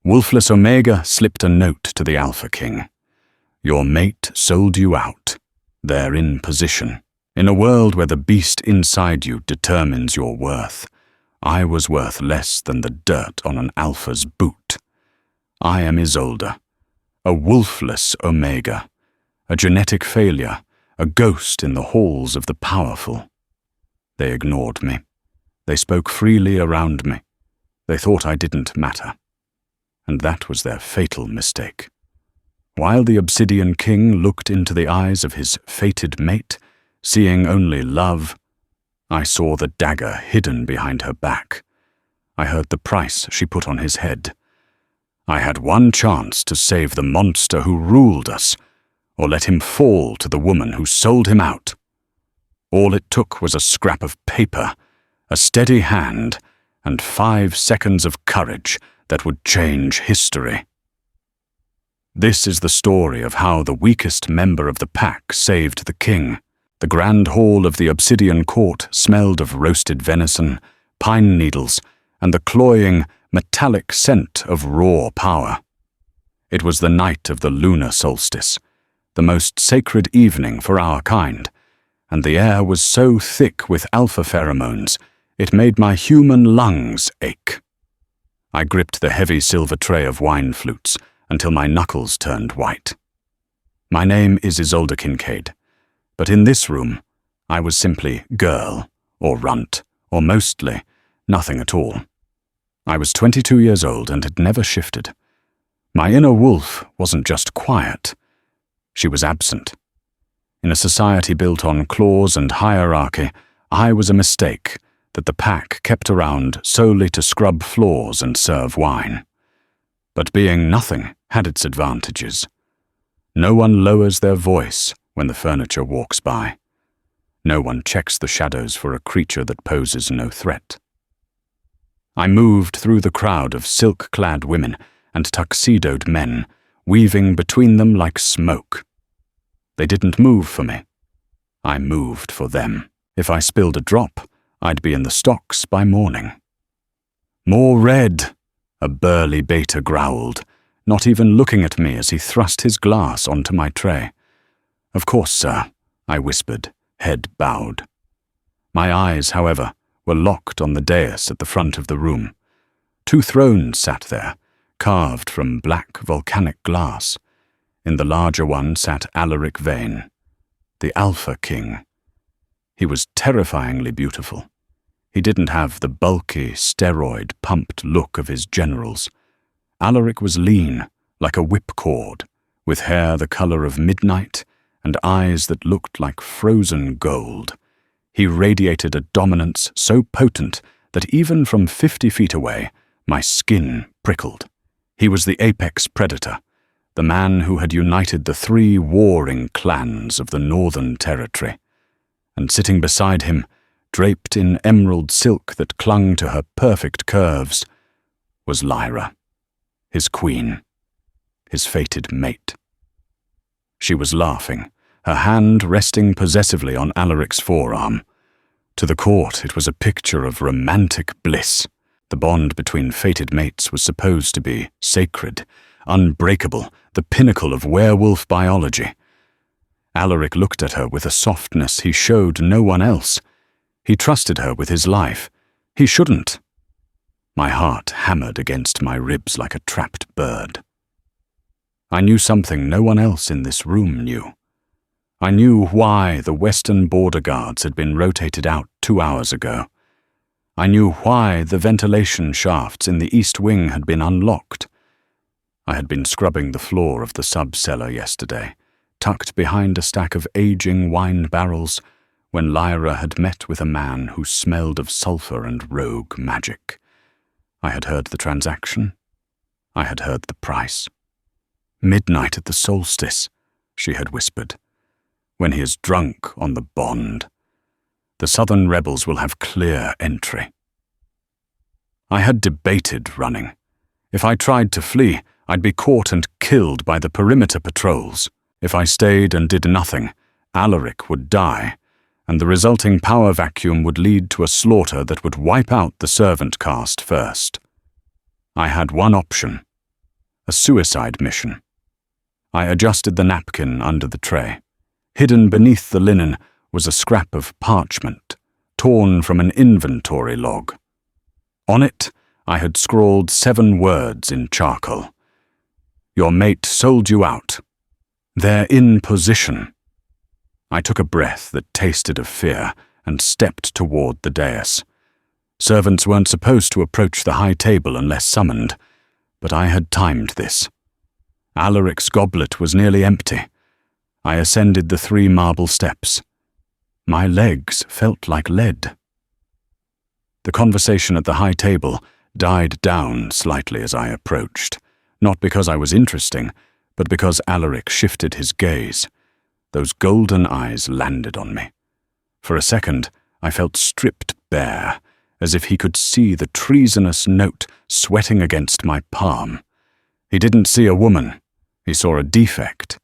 Wolfless Omega slipped a note to the Alpha King. Your mate sold you out. They're in position. In a world where the beast inside you determines your worth, I was worth less than the dirt on an Alpha's boot. I am Isolde, a Wolfless Omega, a genetic failure, a ghost in the halls of the powerful. They ignored me. They spoke freely around me. They thought I didn't matter. And that was their fatal mistake. While the Obsidian King looked into the eyes of his fated mate, seeing only love, I saw the dagger hidden behind her back. I heard the price she put on his head. I had one chance to save the monster who ruled us, or let him fall to the woman who sold him out. All it took was a scrap of paper, a steady hand, and 5 seconds of courage that would change history. This is the story of how the weakest member of the pack saved the king. The grand hall of the Obsidian Court smelled of roasted venison, pine needles, and the cloying, metallic scent of raw power. It was the night of the lunar solstice, the most sacred evening for our kind, and the air was so thick with alpha pheromones, it made my human lungs ache. I gripped the heavy silver tray of wine flutes until my knuckles turned white. My name is Isolde Kincaid, but in this room, I was simply girl, or runt, or mostly nothing at all. I was 22 years old and had never shifted. My inner wolf wasn't just quiet, she was absent. In a society built on claws and hierarchy, I was a mistake that the pack kept around solely to scrub floors and serve wine. But being nothing had its advantages. No one lowers their voice when the furniture walks by. No one checks the shadows for a creature that poses no threat. I moved through the crowd of silk-clad women and tuxedoed men, weaving between them like smoke. They didn't move for me. I moved for them. If I spilled a drop, I'd be in the stocks by morning. More red, a burly beta growled, not even looking at me as he thrust his glass onto my tray. Of course, sir, I whispered, head bowed. My eyes, however, were locked on the dais at the front of the room. 2 thrones sat there, carved from black volcanic glass. In the larger one sat Alaric Vane, the Alpha King. He was terrifyingly beautiful. He didn't have the bulky, steroid-pumped look of his generals. Alaric was lean, like a whipcord, with hair the color of midnight and eyes that looked like frozen gold. He radiated a dominance so potent that even from 50 feet away, my skin prickled. He was the apex predator, the man who had united the 3 warring clans of the Northern Territory. And sitting beside him, draped in emerald silk that clung to her perfect curves, was Lyra, his queen, his fated mate. She was laughing, her hand resting possessively on Alaric's forearm. To the court, it was a picture of romantic bliss. The bond between fated mates was supposed to be sacred, unbreakable, the pinnacle of werewolf biology. Alaric looked at her with a softness he showed no one else. He trusted her with his life. He shouldn't. My heart hammered against my ribs like a trapped bird. I knew something no one else in this room knew. I knew why the western border guards had been rotated out 2 hours ago. I knew why the ventilation shafts in the east wing had been unlocked. I had been scrubbing the floor of the sub-cellar yesterday, tucked behind a stack of aging wine barrels, when Lyra had met with a man who smelled of sulfur and rogue magic. I had heard the transaction. I had heard the price. Midnight at the solstice, she had whispered. When he is drunk on the bond, the southern rebels will have clear entry. I had debated running. If I tried to flee, I'd be caught and killed by the perimeter patrols. If I stayed and did nothing, Alaric would die, and the resulting power vacuum would lead to a slaughter that would wipe out the servant caste first. I had one option, A suicide mission. I adjusted the napkin under the tray. Hidden beneath the linen was a scrap of parchment, torn from an inventory log. On it, I had scrawled 7 words in charcoal. Your mate sold you out. They're in position. I took a breath that tasted of fear and stepped toward the dais. Servants weren't supposed to approach the high table unless summoned, but I had timed this. Alaric's goblet was nearly empty. I ascended the 3 marble steps. My legs felt like lead. The conversation at the high table died down slightly as I approached, not because I was interesting, but because Alaric shifted his gaze. Those golden eyes landed on me. For a second, I felt stripped bare, as if he could see the treasonous note sweating against my palm. He didn't see a woman. He saw a defect,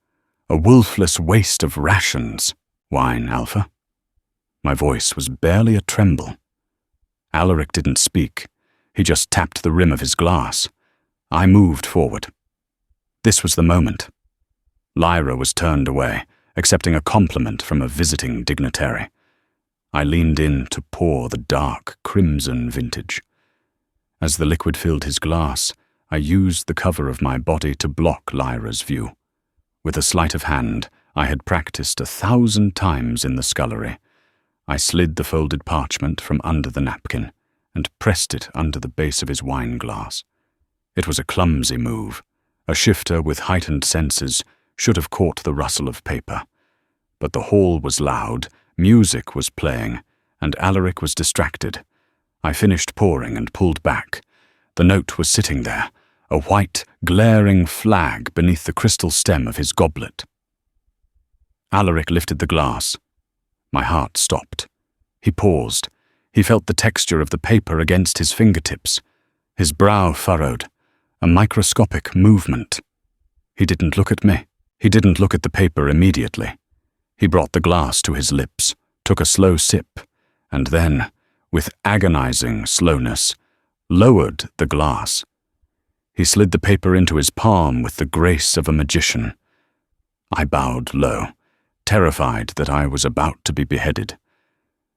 a wolfless waste of rations. Wine, Alpha? My voice was barely a tremble. Alaric didn't speak. He just tapped the rim of his glass. I moved forward. This was the moment. Lyra was turned away, accepting a compliment from a visiting dignitary. I leaned in to pour the dark crimson vintage. As the liquid filled his glass, I used the cover of my body to block Lyra's view. With a sleight of hand I had practiced 1,000 times in the scullery, I slid the folded parchment from under the napkin and pressed it under the base of his wine glass. It was a clumsy move. A shifter with heightened senses should have caught the rustle of paper. But the hall was loud, music was playing, and Alaric was distracted. I finished pouring and pulled back. The note was sitting there, a white, glaring flag beneath the crystal stem of his goblet. Alaric lifted the glass. My heart stopped. He paused. He felt the texture of the paper against his fingertips. His brow furrowed. A microscopic movement. He didn't look at me. He didn't look at the paper immediately. He brought the glass to his lips, took a slow sip, and then, with agonizing slowness, lowered the glass. He slid the paper into his palm with the grace of a magician. I bowed low, terrified that I was about to be beheaded.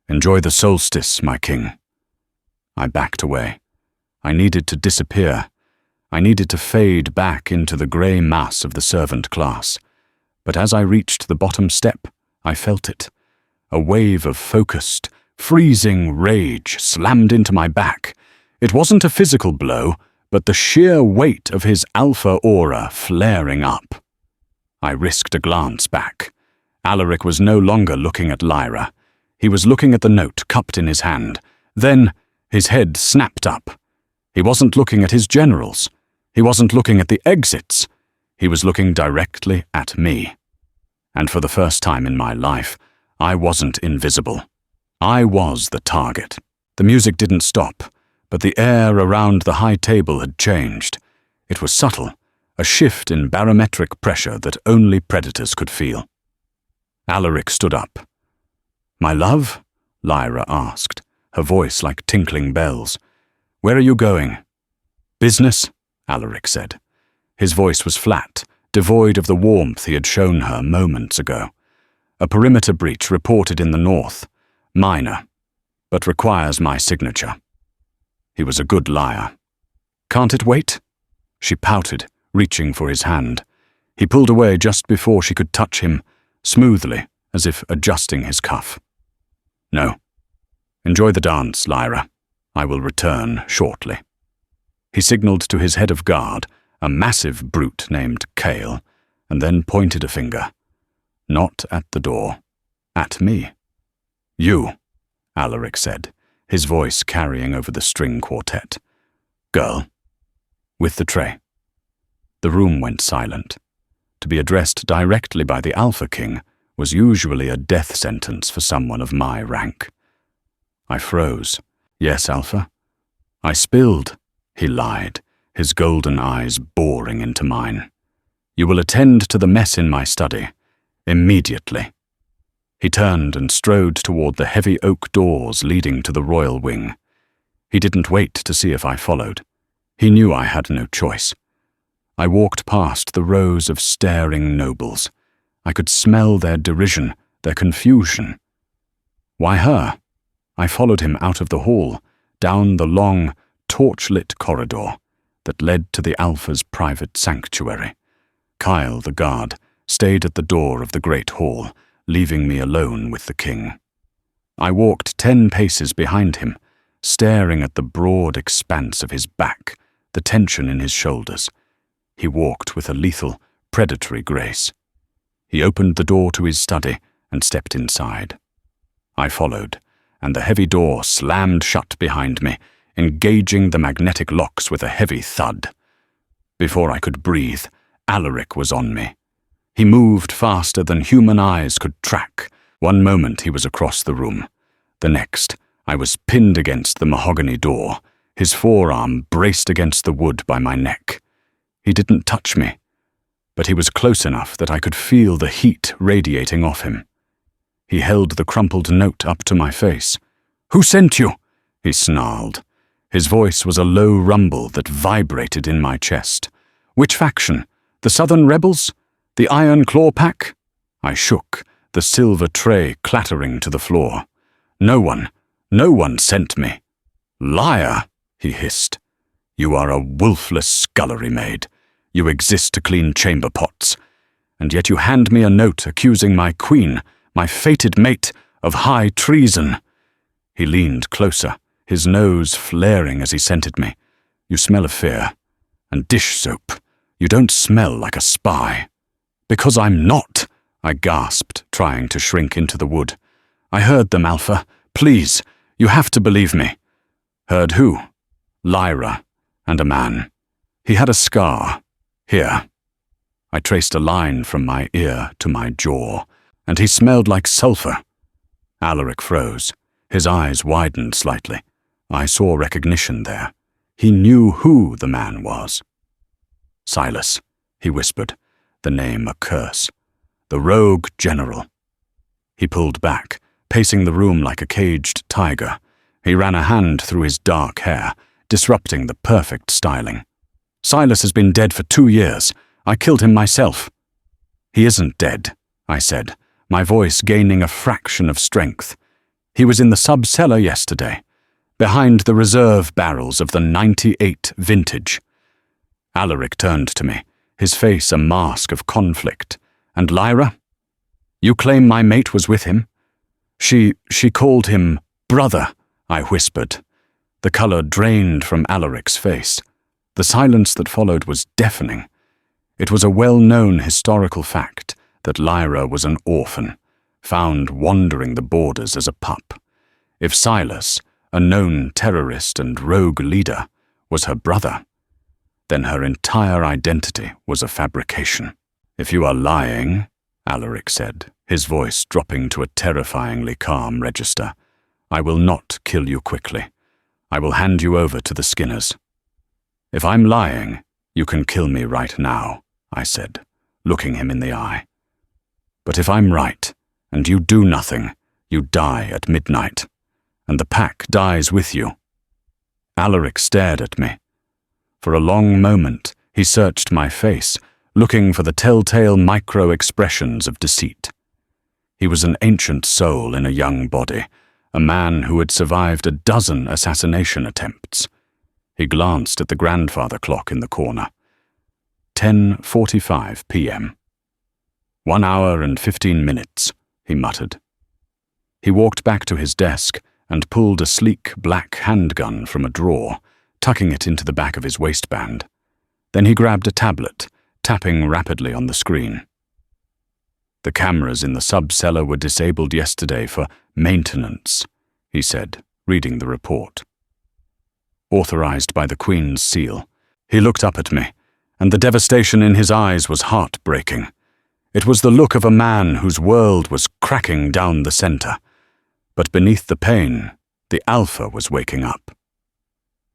Enjoy the solstice, my king. I backed away. I needed to disappear. I needed to fade back into the grey mass of the servant class. But as I reached the bottom step, I felt it. A wave of focused, freezing rage slammed into my back. It wasn't a physical blow, but the sheer weight of his alpha aura flaring up. I risked a glance back. Alaric was no longer looking at Lyra. He was looking at the note cupped in his hand. Then his head snapped up. He wasn't looking at his generals. He wasn't looking at the exits. He was looking directly at me. And for the first time in my life, I wasn't invisible. I was the target. The music didn't stop, but the air around the high table had changed. It was subtle, a shift in barometric pressure that only predators could feel. Alaric stood up. "My love?" Lyra asked, her voice like tinkling bells. "Where are you going?" "Business," Alaric said. His voice was flat, devoid of the warmth he had shown her moments ago. "A perimeter breach reported in the north. Minor, but requires my signature." He was a good liar. "Can't it wait?" She pouted, reaching for his hand. He pulled away just before she could touch him, smoothly, as if adjusting his cuff. "No. Enjoy the dance, Lyra. I will return shortly." He signaled to his head of guard, a massive brute named Kale, and then pointed a finger. Not at the door. At me. "You," Alaric said, his voice carrying over the string quartet. "Girl." With the tray. The room went silent. To be addressed directly by the Alpha King was usually a death sentence for someone of my rank. I froze. "Yes, Alpha?" "I spilled," he lied, his golden eyes boring into mine. "You will attend to the mess in my study. Immediately." He turned and strode toward the heavy oak doors leading to the royal wing. He didn't wait to see if I followed. He knew I had no choice. I walked past the rows of staring nobles. I could smell their derision, their confusion. Why her? I followed him out of the hall, down the long, torch-lit corridor that led to the Alpha's private sanctuary. Kyle, the guard, stayed at the door of the great hall, leaving me alone with the king. I walked 10 paces behind him, staring at the broad expanse of his back, the tension in his shoulders. He walked with a lethal, predatory grace. He opened the door to his study and stepped inside. I followed, and the heavy door slammed shut behind me, engaging the magnetic locks with a heavy thud. Before I could breathe, Alaric was on me. He moved faster than human eyes could track. One moment he was across the room. The next, I was pinned against the mahogany door, his forearm braced against the wood by my neck. He didn't touch me, but he was close enough that I could feel the heat radiating off him. He held the crumpled note up to my face. "Who sent you?" he snarled. His voice was a low rumble that vibrated in my chest. "Which faction? The Southern Rebels? The Iron Claw Pack?" I shook, the silver tray clattering to the floor. No one sent me." "Liar," he hissed. "You are a wolfless scullery maid. You exist to clean chamber pots. And yet you hand me a note accusing my queen, my fated mate, of high treason." He leaned closer, his nose flaring as he scented me. "You smell of fear. And dish soap. You don't smell like a spy." "Because I'm not," I gasped, trying to shrink into the wood. "I heard them, Alpha. Please, you have to believe me." "Heard who?" "Lyra, and a man. He had a scar. Here." I traced a line from my ear to my jaw, and he smelled like sulfur. Alaric froze. His eyes widened slightly. I saw recognition there. He knew who the man was. "Silas," he whispered, the name a curse. "The rogue general." He pulled back, pacing the room like a caged tiger. He ran a hand through his dark hair, disrupting the perfect styling. "Silas has been dead for 2 years. I killed him myself." "He isn't dead," I said, my voice gaining a fraction of strength. "He was in the sub-cellar yesterday, behind the reserve barrels of the 98 vintage." Alaric turned to me, his face a mask of conflict. "And Lyra? You claim my mate was with him?" She called him brother," I whispered. The color drained from Alaric's face. The silence that followed was deafening. It was a well-known historical fact that Lyra was an orphan, found wandering the borders as a pup. If Silas, a known terrorist and rogue leader, was her brother, then her entire identity was a fabrication. "If you are lying," Alaric said, his voice dropping to a terrifyingly calm register, "I will not kill you quickly. I will hand you over to the Skinners." "If I'm lying, you can kill me right now," I said, looking him in the eye. "But if I'm right, and you do nothing, you die at midnight, and the pack dies with you." Alaric stared at me. For a long moment, he searched my face, looking for the telltale micro-expressions of deceit. He was an ancient soul in a young body, a man who had survived a dozen assassination attempts. He glanced at the grandfather clock in the corner. 10:45 p.m. 1 hour and 15 minutes, he muttered. He walked back to his desk and pulled a sleek black handgun from a drawer, tucking it into the back of his waistband. Then he grabbed a tablet, tapping rapidly on the screen. "The cameras in the sub-cellar were disabled yesterday for maintenance," he said, reading the report. Authorized by the Queen's seal. He looked up at me, and the devastation in his eyes was heartbreaking. It was the look of a man whose world was cracking down the center. But beneath the pain, the Alpha was waking up.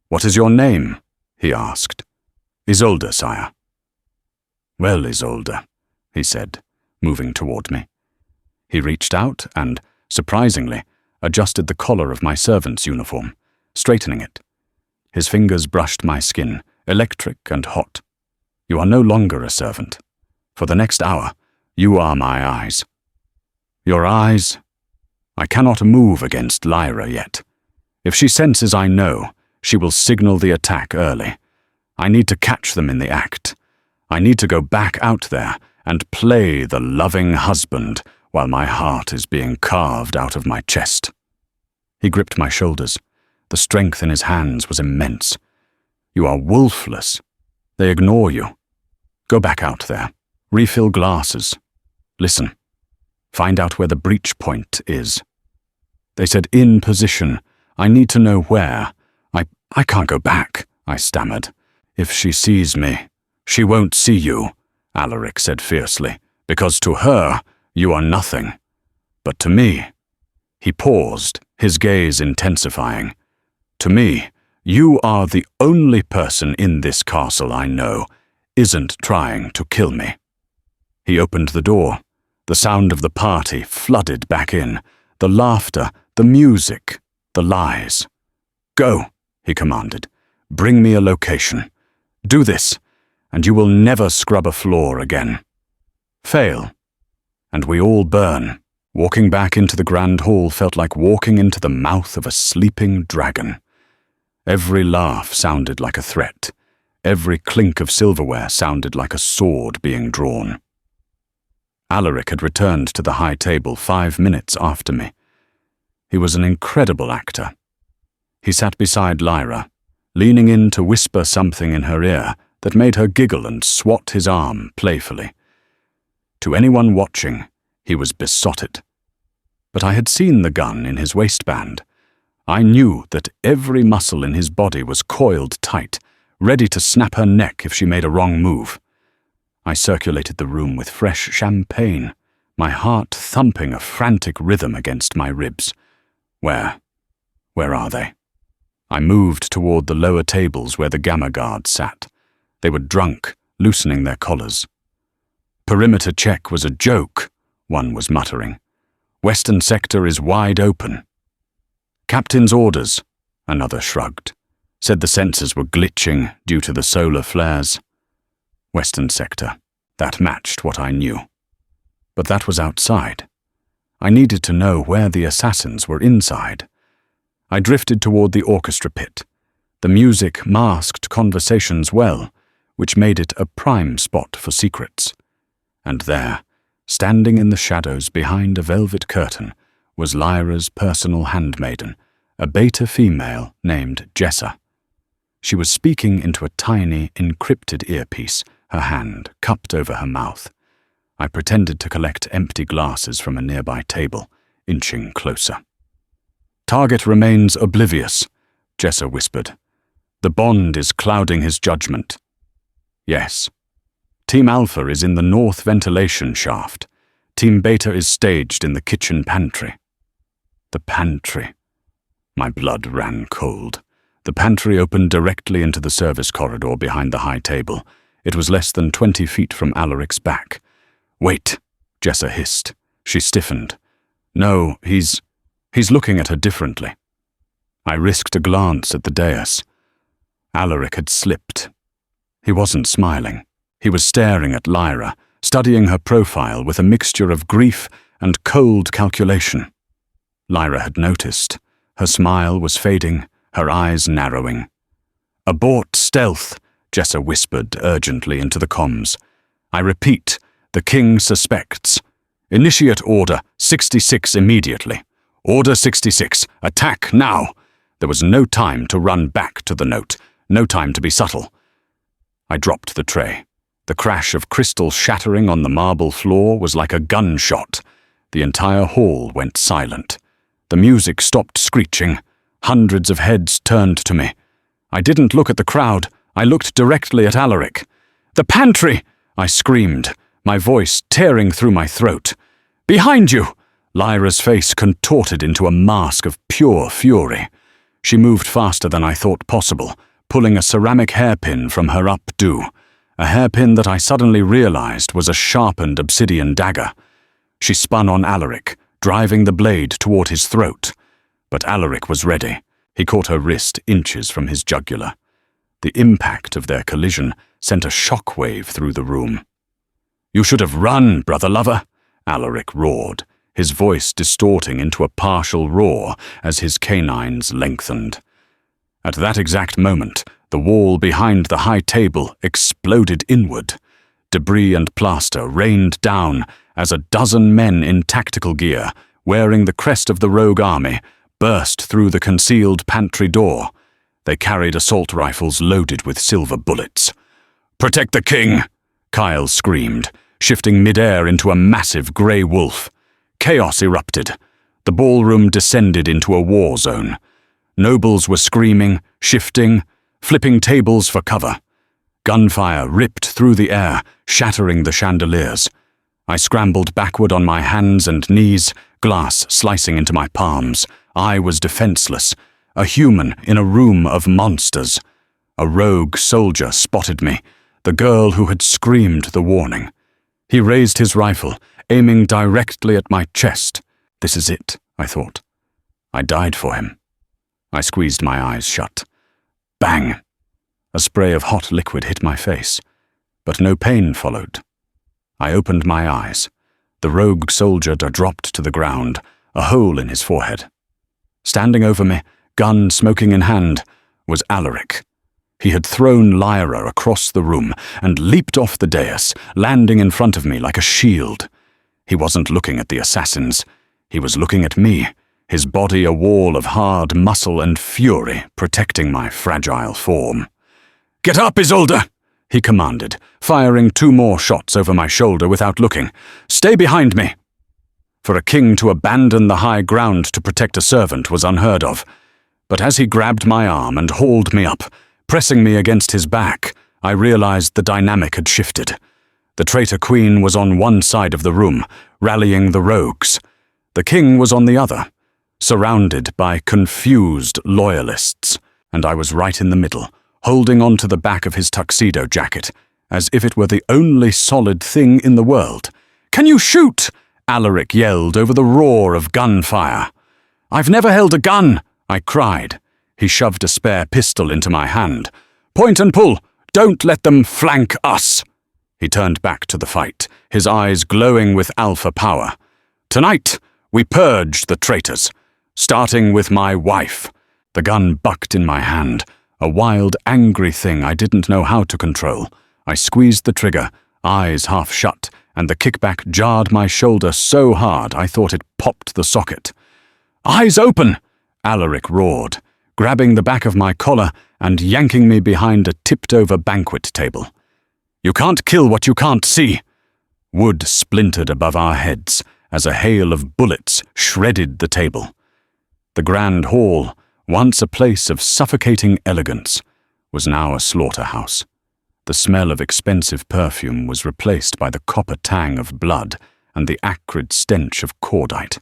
"What is your name?" he asked. "Isolde, sire." "Well, Isolde," he said, moving toward me. He reached out and, surprisingly, adjusted the collar of my servant's uniform, straightening it. His fingers brushed my skin, electric and hot. You are no longer a servant. For the next hour, you are my eyes. Your eyes? I cannot move against Lyra yet. If she senses I know, she will signal the attack early. I need to catch them in the act. I need to go back out there and play the loving husband while my heart is being carved out of my chest. He gripped my shoulders. The strength in his hands was immense. You are wolfless. They ignore you. Go back out there. Refill glasses. Listen. Find out where the breach point is. They said in position. I need to know where. I can't go back, I stammered. If she sees me, she won't see you, Alaric said fiercely, because to her, you are nothing. But to me, he paused, his gaze intensifying. To me, you are the only person in this castle I know isn't trying to kill me. He opened the door. The sound of the party flooded back in. The laughter, the music, the lies. Go, he commanded. Bring me a location. Do this, and you will never scrub a floor again. Fail, and we all burn. Walking back into the grand hall felt like walking into the mouth of a sleeping dragon. Every laugh sounded like a threat. Every clink of silverware sounded like a sword being drawn. Alaric had returned to the high table 5 minutes after me. He was an incredible actor. He sat beside Lyra, leaning in to whisper something in her ear that made her giggle and swat his arm playfully. To anyone watching, he was besotted. But I had seen the gun in his waistband. I knew that every muscle in his body was coiled tight, ready to snap her neck if she made a wrong move. I circulated the room with fresh champagne, my heart thumping a frantic rhythm against my ribs. Where are they? I moved toward the lower tables where the Gamma Guards sat. They were drunk, loosening their collars. Perimeter check was a joke, one was muttering. Western sector is wide open. Captain's orders, another shrugged. Said the sensors were glitching due to the solar flares. Western sector, that matched what I knew. But that was outside. I needed to know where the assassins were inside. I drifted toward the orchestra pit. The music masked conversations well, which made it a prime spot for secrets. And there, standing in the shadows behind a velvet curtain, was Lyra's personal handmaiden, a beta female named Jessa. She was speaking into a tiny, encrypted earpiece, her hand cupped over her mouth. I pretended to collect empty glasses from a nearby table, inching closer. Target remains oblivious, Jessa whispered. The bond is clouding his judgment. Yes. Team Alpha is in the north ventilation shaft. Team Beta is staged in the kitchen pantry. The pantry. My blood ran cold. The pantry opened directly into the service corridor behind the high table. It was less than 20 feet from Alaric's back. Wait, Jessa hissed. She stiffened. No, he's looking at her differently. I risked a glance at the dais. Alaric had slipped. He wasn't smiling. He was staring at Lyra, studying her profile with a mixture of grief and cold calculation. Lyra had noticed. Her smile was fading, her eyes narrowing. Abort stealth, Jessa whispered urgently into the comms. I repeat, the king suspects. Initiate Order 66 immediately. Order 66, attack now. There was no time to run back to the note, no time to be subtle. I dropped the tray. The crash of crystal shattering on the marble floor was like a gunshot. The entire hall went silent. The music stopped screeching. Hundreds of heads turned to me. I didn't look at the crowd. I looked directly at Alaric. The pantry! I screamed, my voice tearing through my throat. Behind you! Lyra's face contorted into a mask of pure fury. She moved faster than I thought possible, pulling a ceramic hairpin from her updo, a hairpin that I suddenly realized was a sharpened obsidian dagger. She spun on Alaric, driving the blade toward his throat. But Alaric was ready. He caught her wrist inches from his jugular. The impact of their collision sent a shockwave through the room. "You should have run, brother lover," Alaric roared, his voice distorting into a partial roar as his canines lengthened. At that exact moment, the wall behind the high table exploded inward. Debris and plaster rained down as a dozen men in tactical gear, wearing the crest of the rogue army, burst through the concealed pantry door. They carried assault rifles loaded with silver bullets. "Protect the king!" Kyle screamed, shifting midair into a massive grey wolf. Chaos erupted. The ballroom descended into a war zone. Nobles were screaming, shifting, flipping tables for cover. Gunfire ripped through the air, shattering the chandeliers. I scrambled backward on my hands and knees, glass slicing into my palms. I was defenseless, a human in a room of monsters. A rogue soldier spotted me, the girl who had screamed the warning. He raised his rifle, aiming directly at my chest. This is it, I thought. I died for him. I squeezed my eyes shut. Bang! A spray of hot liquid hit my face, but no pain followed. I opened my eyes. The rogue soldier dropped to the ground, a hole in his forehead. Standing over me, gun smoking in hand, was Alaric. He had thrown Lyra across the room and leaped off the dais, landing in front of me like a shield. He wasn't looking at the assassins. He was looking at me, his body a wall of hard muscle and fury protecting my fragile form. "Get up, Isolde!" he commanded, firing 2 more shots over my shoulder without looking. "Stay behind me!" For a king to abandon the high ground to protect a servant was unheard of. But as he grabbed my arm and hauled me up, pressing me against his back, I realized the dynamic had shifted. The traitor queen was on one side of the room, rallying the rogues. The king was on the other, surrounded by confused loyalists, and I was right in the middle, holding onto the back of his tuxedo jacket, as if it were the only solid thing in the world. "Can you shoot?" Alaric yelled over the roar of gunfire. "I've never held a gun," I cried. He shoved a spare pistol into my hand. "Point and pull! Don't let them flank us!" He turned back to the fight, his eyes glowing with alpha power. "Tonight, we purge the traitors, starting with my wife." The gun bucked in my hand, a wild, angry thing I didn't know how to control. I squeezed the trigger, eyes half shut, and the kickback jarred my shoulder so hard I thought it popped the socket. "Eyes open!" Alaric roared, grabbing the back of my collar and yanking me behind a tipped-over banquet table. "You can't kill what you can't see!" Wood splintered above our heads as a hail of bullets shredded the table. The grand hall, once a place of suffocating elegance, was now a slaughterhouse. The smell of expensive perfume was replaced by the copper tang of blood and the acrid stench of cordite.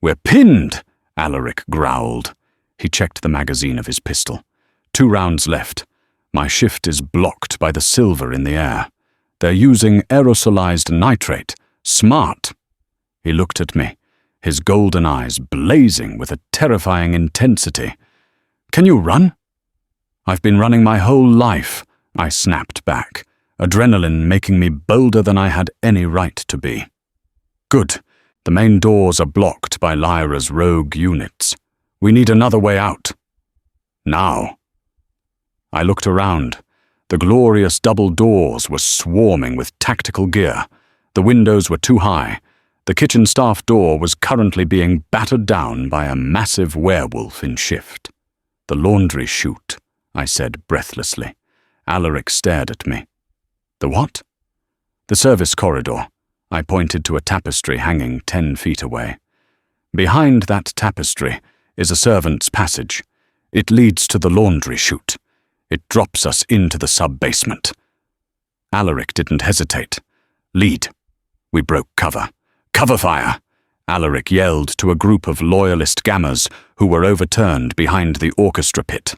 "We're pinned!" Alaric growled. He checked the magazine of his pistol. 2 rounds left. My shift is blocked by the silver in the air. They're using aerosolized nitrate. Smart. He looked at me, his golden eyes blazing with a terrifying intensity. "Can you run?" "I've been running my whole life," I snapped back, adrenaline making me bolder than I had any right to be. "Good. The main doors are blocked by Lyra's rogue units. We need another way out. Now." I looked around. The glorious double doors were swarming with tactical gear. The windows were too high. The kitchen staff door was currently being battered down by a massive werewolf in shift. "The laundry chute," I said breathlessly. Alaric stared at me. "The what?" "The service corridor." I pointed to a tapestry hanging 10 feet away. "Behind that tapestry is a servant's passage. It leads to the laundry chute. It drops us into the sub-basement." Alaric didn't hesitate. "Lead." We broke cover. "Cover fire!" Alaric yelled to a group of loyalist gammas who were overturned behind the orchestra pit.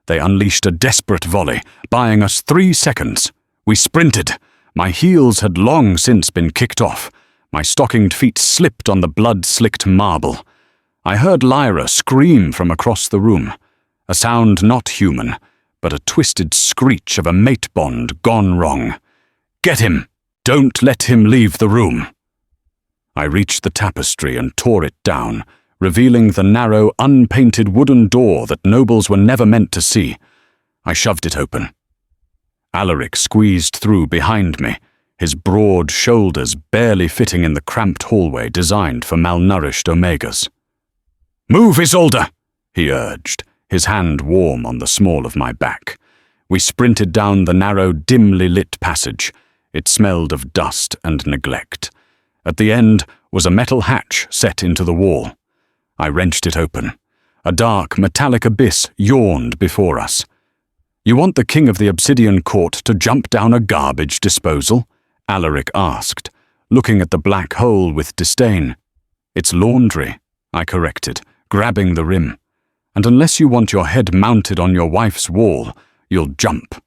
They unleashed a desperate volley, buying us 3 seconds. We sprinted. My heels had long since been kicked off. My stockinged feet slipped on the blood-slicked marble. I heard Lyra scream from across the room, a sound not human, but a twisted screech of a mate bond gone wrong. "Get him! Don't let him leave the room!" I reached the tapestry and tore it down, revealing the narrow, unpainted wooden door that nobles were never meant to see. I shoved it open. Alaric squeezed through behind me, his broad shoulders barely fitting in the cramped hallway designed for malnourished Omegas. "Move, Isolde!" he urged, his hand warm on the small of my back. We sprinted down the narrow, dimly lit passage. It smelled of dust and neglect. At the end was a metal hatch set into the wall. I wrenched it open. A dark, metallic abyss yawned before us. "You want the king of the Obsidian Court to jump down a garbage disposal?" Alaric asked, looking at the black hole with disdain. "It's laundry," I corrected, grabbing the rim. "And unless you want your head mounted on your wife's wall, you'll jump."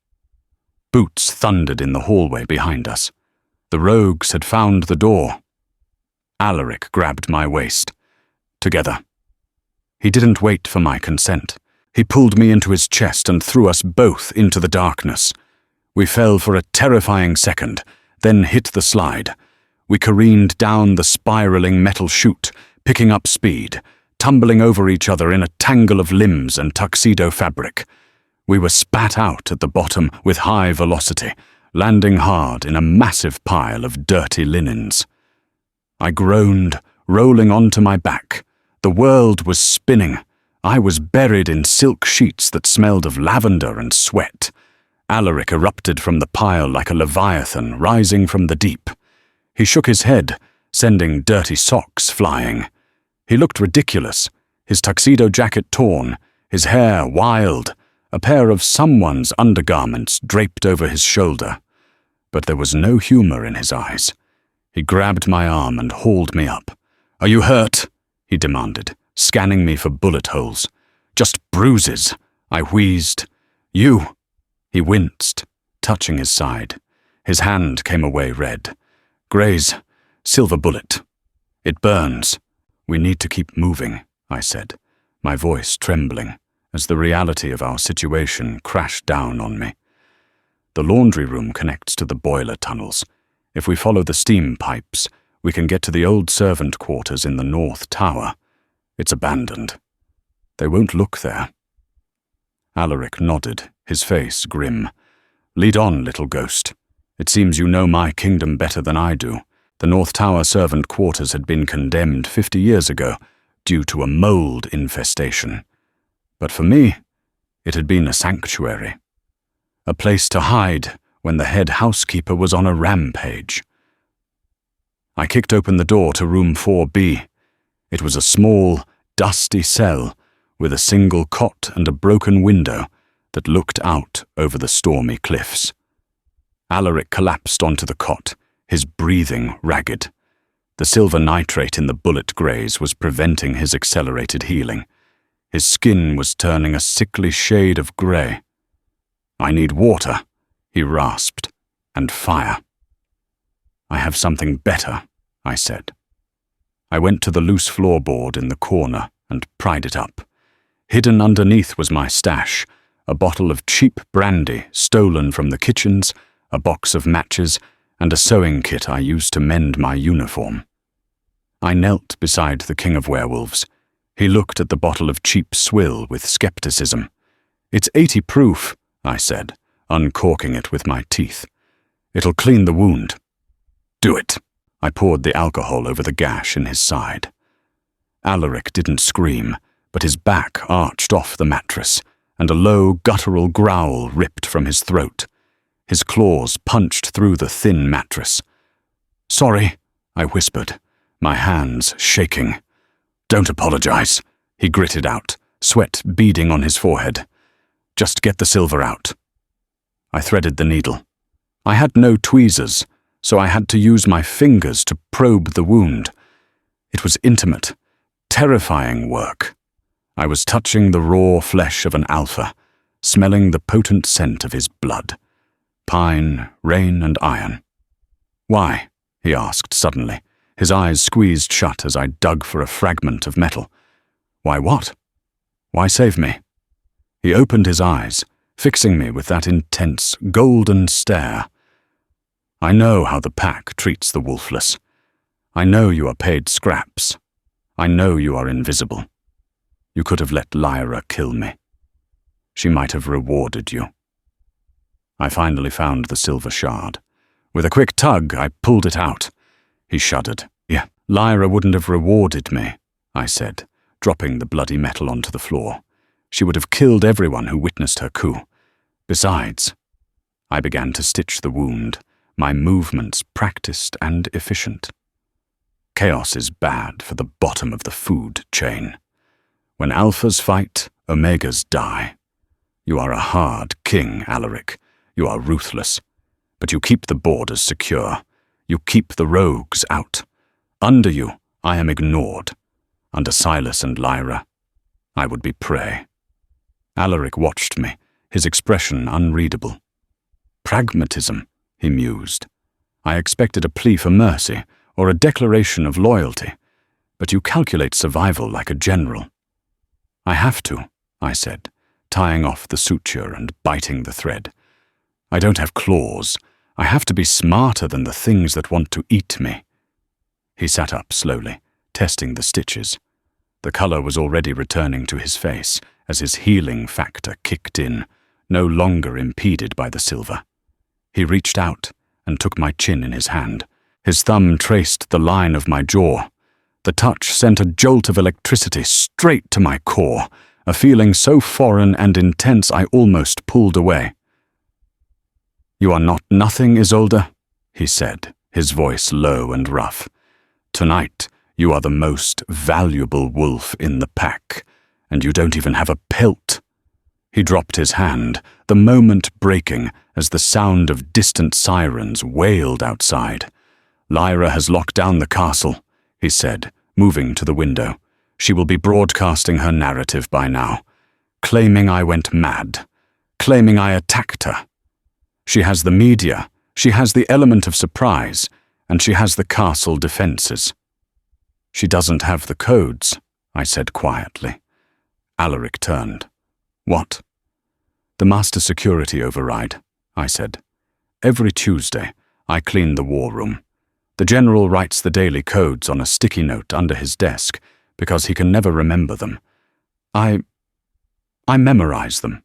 Boots thundered in the hallway behind us. The rogues had found the door. Alaric grabbed my waist. Together. He didn't wait for my consent. He pulled me into his chest and threw us both into the darkness. We fell for a terrifying second, then hit the slide. We careened down the spiraling metal chute, picking up speed, tumbling over each other in a tangle of limbs and tuxedo fabric. We were spat out at the bottom with high velocity, landing hard in a massive pile of dirty linens. I groaned, rolling onto my back. The world was spinning. I was buried in silk sheets that smelled of lavender and sweat. Alaric erupted from the pile like a leviathan rising from the deep. He shook his head, sending dirty socks flying. He looked ridiculous, his tuxedo jacket torn, his hair wild, a pair of someone's undergarments draped over his shoulder. But there was no humor in his eyes. He grabbed my arm and hauled me up. "Are you hurt?" he demanded, scanning me for bullet holes. "Just bruises," I wheezed. "You." He winced, touching his side. His hand came away red. "Graze, silver bullet. It burns. We need to keep moving," I said, my voice trembling as the reality of our situation crashed down on me. The laundry room connects to the boiler tunnels. If we follow the steam pipes, we can get to the old servant quarters in the north tower. It's abandoned. They won't look there. Alaric nodded, his face grim. "Lead on, little ghost. It seems you know my kingdom better than I do. The North Tower servant quarters had been condemned 50 years ago due to a mold infestation. But for me, it had been a sanctuary. A place to hide when the head housekeeper was on a rampage." I kicked open the door to room 4B. It was a small, dusty cell with a single cot and a broken window that looked out over the stormy cliffs. Alaric collapsed onto the cot, his breathing ragged. The silver nitrate in the bullet graze was preventing his accelerated healing. His skin was turning a sickly shade of grey. "I need water," he rasped, "and fire." "I have something better," I said. I went to the loose floorboard in the corner and pried it up. Hidden underneath was my stash, a bottle of cheap brandy stolen from the kitchens, a box of matches, and a sewing kit I used to mend my uniform. I knelt beside the king of werewolves. He looked at the bottle of cheap swill with skepticism. "It's 80 proof," I said, uncorking it with my teeth. "It'll clean the wound." "Do it." I poured the alcohol over the gash in his side. Alaric didn't scream, but his back arched off the mattress, and a low, guttural growl ripped from his throat. His claws punched through the thin mattress. "Sorry," I whispered, my hands shaking. "Don't apologize," he gritted out, sweat beading on his forehead. "Just get the silver out." I threaded the needle. I had no tweezers, so I had to use my fingers to probe the wound. It was intimate, terrifying work. I was touching the raw flesh of an alpha, smelling the potent scent of his blood. Pine, rain, and iron. "Why?" he asked suddenly, his eyes squeezed shut as I dug for a fragment of metal. "Why what? Why save me?" He opened his eyes, fixing me with that intense, golden stare. I know how the pack treats the wolfless. I know you are paid scraps. I know you are invisible. You could have let Lyra kill me. She might have rewarded you. I finally found the silver shard. With a quick tug, I pulled it out. He shuddered. Yeah, Lyra wouldn't have rewarded me, I said, dropping the bloody metal onto the floor. She would have killed everyone who witnessed her coup. Besides, I began to stitch the wound, my movements practiced and efficient. Chaos is bad for the bottom of the food chain. When alphas fight, omegas die. You are a hard king, Alaric. You are ruthless. But you keep the borders secure. You keep the rogues out. Under you, I am ignored. Under Silas and Lyra, I would be prey. Alaric watched me, his expression unreadable. Pragmatism, he mused. I expected a plea for mercy or a declaration of loyalty, but you calculate survival like a general. I have to, I said, tying off the suture and biting the thread. I don't have claws. I have to be smarter than the things that want to eat me. He sat up slowly, testing the stitches. The color was already returning to his face as his healing factor kicked in, no longer impeded by the silver. He reached out and took my chin in his hand. His thumb traced the line of my jaw. The touch sent a jolt of electricity straight to my core, a feeling so foreign and intense I almost pulled away. "You are not nothing, Isolde," he said, his voice low and rough. "Tonight, you are the most valuable wolf in the pack, and you don't even have a pelt." He dropped his hand, the moment breaking as the sound of distant sirens wailed outside. "Lyra has locked down the castle," he said, moving to the window. "She will be broadcasting her narrative by now, claiming I went mad, claiming I attacked her. She has the media, she has the element of surprise, and she has the castle defenses." "She doesn't have the codes," I said quietly. Alaric turned. "What?" "The master security override," I said. "Every Tuesday, I clean the war room. The general writes the daily codes on a sticky note under his desk because he can never remember them. I memorize them."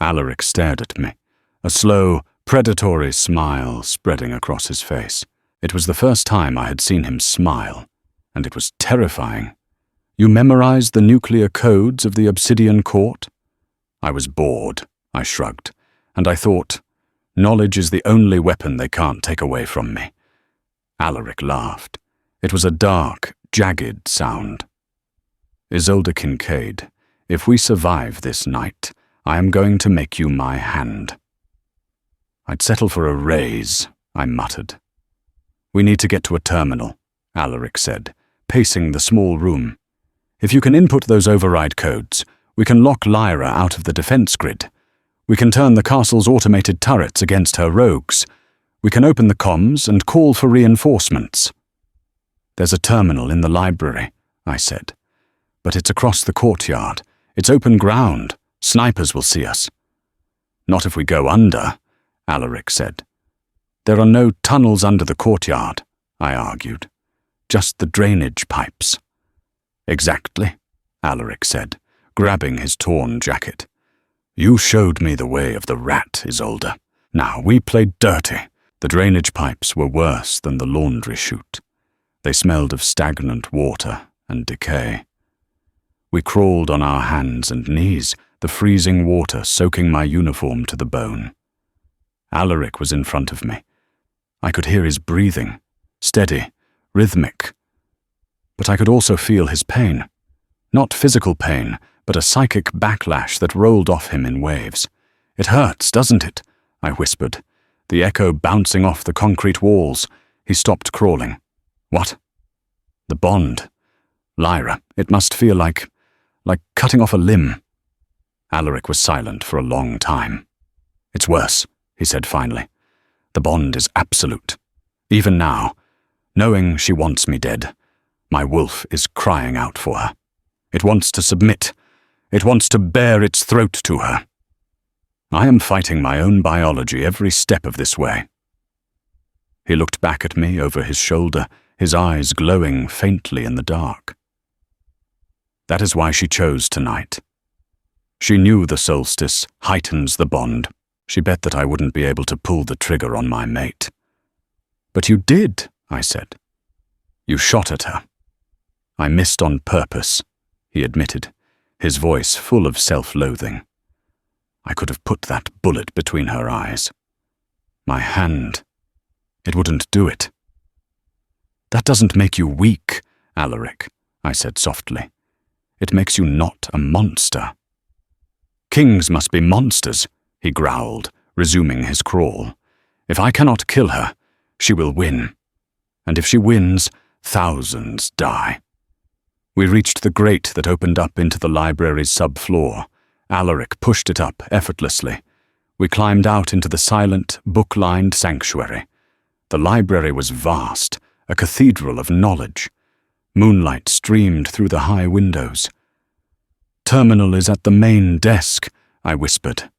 Alaric stared at me, a slow, predatory smile spreading across his face. It was the first time I had seen him smile, and it was terrifying. "You memorized the nuclear codes of the Obsidian Court?" I was bored, I shrugged, and I thought, knowledge is the only weapon they can't take away from me. Alaric laughed. It was a dark, jagged sound. "Isolde Kincaid, if we survive this night, I am going to make you my hand." "I'd settle for a raise," I muttered. "We need to get to a terminal," Alaric said, pacing the small room. "If you can input those override codes, we can lock Lyra out of the defense grid. We can turn the castle's automated turrets against her rogues. We can open the comms and call for reinforcements." "There's a terminal in the library," I said. "But it's across the courtyard. It's open ground. Snipers will see us." "Not if we go under," Alaric said. "There are no tunnels under the courtyard," I argued. "Just the drainage pipes." "Exactly," Alaric said, grabbing his torn jacket. "You showed me the way of the rat, Isolde. Now, we played dirty. The drainage pipes were worse than the laundry chute. They smelled of stagnant water and decay. We crawled on our hands and knees, the freezing water soaking my uniform to the bone. Alaric was in front of me. I could hear his breathing, steady, rhythmic. But I could also feel his pain. Not physical pain, but a psychic backlash that rolled off him in waves. "It hurts, doesn't it?" I whispered, the echo bouncing off the concrete walls. He stopped crawling. "What?" "The bond. Lyra, it must feel like cutting off a limb." Alaric was silent for a long time. "It's worse," he said finally. "The bond is absolute. Even now, knowing she wants me dead, my wolf is crying out for her. It wants to submit. It wants to bare its throat to her." I am fighting my own biology every step of this way." He looked back at me over his shoulder, his eyes glowing faintly in the dark. "That is why she chose tonight. She knew the solstice heightens the bond. She bet that I wouldn't be able to pull the trigger on my mate." "But you did," I said. "You shot at her." "I missed on purpose," he admitted, his voice full of self-loathing. "I could have put that bullet between her eyes. My hand, it wouldn't do it." "That doesn't make you weak, Alaric," I said softly. "It makes you not a monster." "Kings must be monsters," he growled, resuming his crawl. "If I cannot kill her, she will win. And if she wins, thousands die." We reached the grate that opened up into the library's subfloor. Alaric pushed it up effortlessly. We climbed out into the silent, book-lined sanctuary. The library was vast, a cathedral of knowledge. Moonlight streamed through the high windows. "Terminal is at the main desk," I whispered.